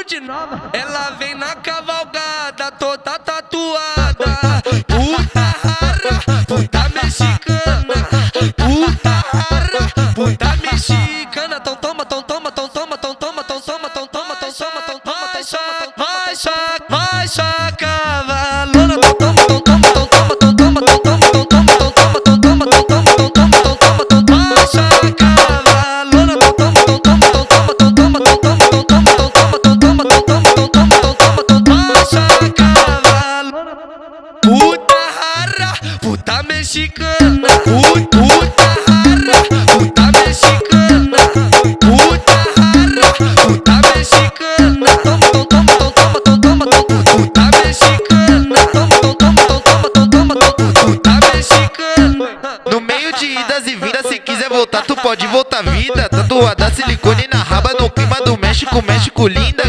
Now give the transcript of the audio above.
tudo de novo. Ela vem na cavalgada, toda tatuada. Puta rara, puta mexicana. Puta rara, puta mexicana. Tão toma, tão toma, tão toma, tão toma, tão toma, tão toma, tão toma, tão toma, tão toma, vai só cavalona. Tão toma, tão toma, tão toma, tão toma, tão toma, tão toma, tão toma, tão toma, tão toma, tão toma, tão toma, tão toma, vai só cavalona. Tão toma, tão toma, tão toma, tão toma, tão toma, tão toma, tão toma, tão toma, tão toma, tão toma, tão toma, tão toma, vai só cavalona. Puta rara, puta mexicana. Puta rara, puta mexicana. Puta rara, puta mexicana. Toma, tão toma, tão toma, tão toma, tão puta mexicana. Toma, tão toma, tão toma, tão toma, tão puta mexicana. No meio de idas e vindas, se quiser voltar, tu pode voltar vida. Tatuada silicone na raba, no clima do México, México linda.